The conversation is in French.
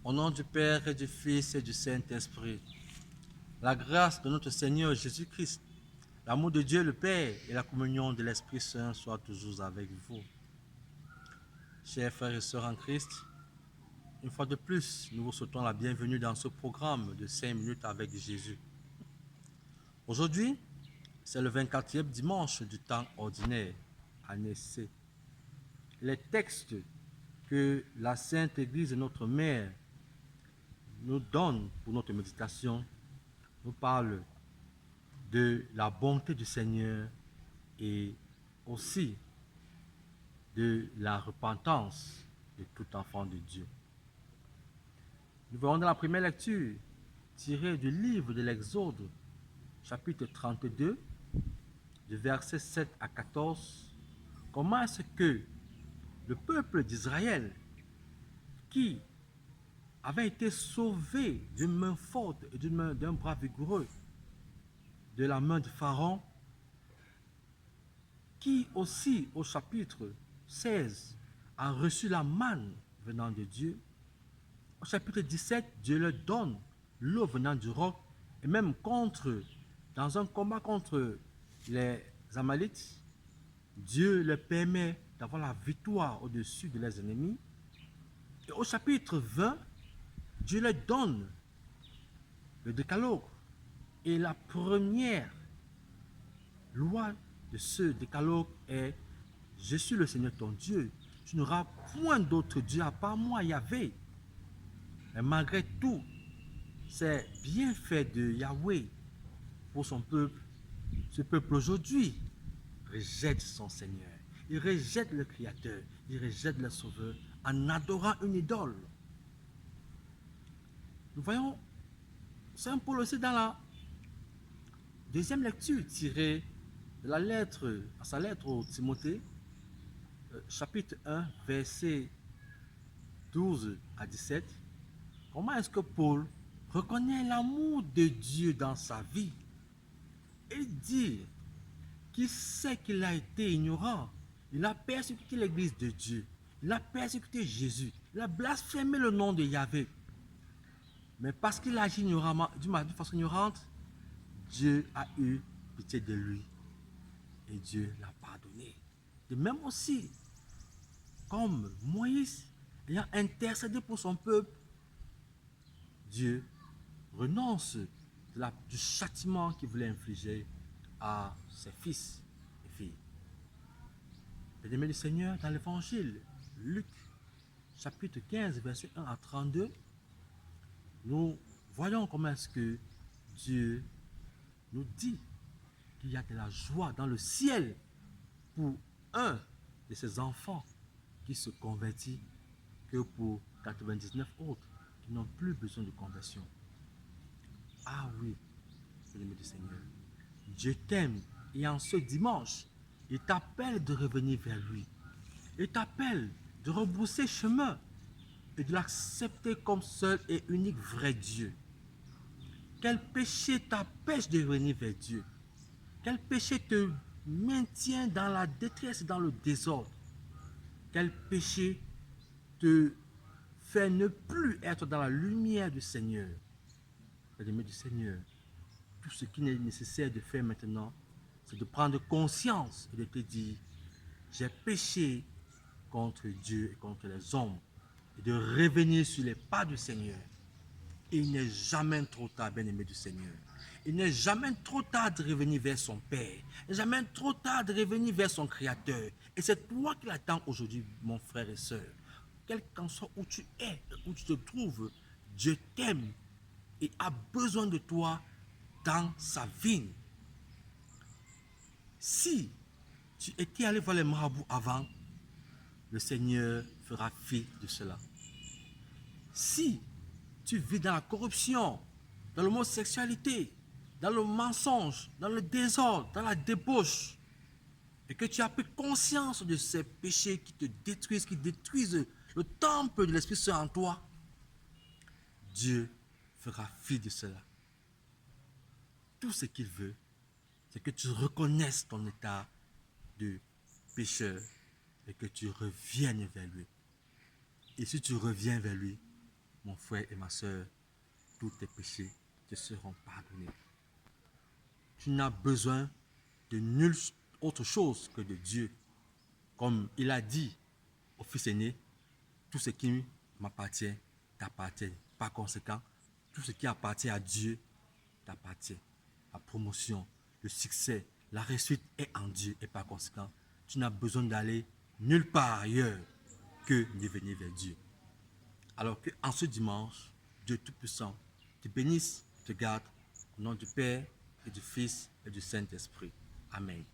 Au nom du Père et du Fils et du Saint-Esprit, la grâce de notre Seigneur Jésus-Christ, l'amour de Dieu le Père et la communion de l'Esprit Saint soient toujours avec vous. Chers frères et sœurs en Christ, une fois de plus, nous vous souhaitons la bienvenue dans ce programme de 5 minutes avec Jésus. Aujourd'hui, c'est le 24e dimanche du temps ordinaire, année C. Les textes que la Sainte Église, notre Mère, nous donne pour notre méditation nous parlent de la bonté du Seigneur et aussi de la repentance de tout enfant de Dieu. Nous verrons dans la première lecture, tirée du livre de l'Exode, chapitre 32, du verset 7 à 14, comment est-ce que le peuple d'Israël, qui avait été sauvé d'une main forte et d'un bras vigoureux de la main de Pharaon, qui aussi au chapitre 16 a reçu la manne venant de Dieu. Au chapitre 17, Dieu leur donne l'eau venant du roc, et même dans un combat contre les Amalekites, Dieu leur permet d'avoir la victoire au-dessus de leurs ennemis. Et au chapitre 20, Dieu leur donne le décalogue. Et la première loi de ce décalogue est: je suis le Seigneur ton Dieu, tu n'auras point d'autre Dieu à part moi, Yahvé. Mais malgré tout, ces bienfaits de Yahvé pour son peuple, ce peuple aujourd'hui rejette son Seigneur. Il rejette le Créateur, il rejette le Sauveur en adorant une idole. Nous voyons Saint Paul aussi dans la deuxième lecture tirée de la lettre, à sa lettre au Timothée, chapitre 1, versets 12 à 17. Comment est-ce que Paul reconnaît l'amour de Dieu dans sa vie? Il dit qu'il sait qu'il a été ignorant. Il a persécuté l'église de Dieu. Il a persécuté Jésus. Il a blasphémé le nom de Yahvé. Mais parce qu'il a agi d'une façon ignorante, Dieu a eu pitié de lui. Et Dieu l'a pardonné. De même aussi, comme Moïse ayant intercédé pour son peuple, Dieu renonce du châtiment qu'il voulait infliger à ses fils et filles. Bien-aimés du Seigneur, dans l'évangile, Luc, chapitre 15, verset 1 à 32, nous voyons comment est-ce que Dieu nous dit qu'il y a de la joie dans le ciel pour un de ses enfants qui se convertit que pour 99 autres qui n'ont plus besoin de conversion. Ah oui, bien-aimé du Seigneur, Dieu t'aime et en ce dimanche, il t'appelle de revenir vers lui. Il t'appelle de rebrousser chemin et de l'accepter comme seul et unique vrai Dieu. Quel péché t'empêche de revenir vers Dieu? Quel péché te maintient dans la détresse et dans le désordre? Quel péché te fait ne plus être dans la lumière du Seigneur? Bien-aimé du Seigneur, tout ce qu'il est nécessaire de faire maintenant, c'est de prendre conscience et de te dire: j'ai péché contre Dieu et contre les hommes, et de revenir sur les pas du Seigneur. Et il n'est jamais trop tard, bien-aimé du Seigneur. Il n'est jamais trop tard de revenir vers son Père. Il n'est jamais trop tard de revenir vers son Créateur. Et c'est toi qui l'attends aujourd'hui, mon frère et soeur. Quel qu'en soit où tu es, où tu te trouves, Dieu t'aime et a besoin de toi dans sa vigne. Si tu étais allé voir les marabouts avant, le Seigneur fera fi de cela. Si tu vis dans la corruption, dans l'homosexualité, dans le mensonge, dans le désordre, dans la débauche, et que tu as pris conscience de ces péchés qui te détruisent, qui détruisent le temple de l'Esprit Saint en toi, Dieu fera fi de cela. Tout ce qu'il veut, c'est que tu reconnaisses ton état de pécheur et que tu reviennes vers lui. Et si tu reviens vers lui, mon frère et ma soeur, tous tes péchés te seront pardonnés. Tu n'as besoin de nulle autre chose que de Dieu. Comme il a dit au fils aîné, tout ce qui m'appartient t'appartient. Par conséquent, tout ce qui appartient à Dieu t'appartient. La promotion, le succès, la réussite est en Dieu. Et par conséquent, tu n'as besoin d'aller nulle part ailleurs que de venir vers Dieu. Alors qu'en ce dimanche, Dieu Tout-Puissant te bénisse, te garde, au nom du Père et du Fils et du Saint-Esprit. Amen.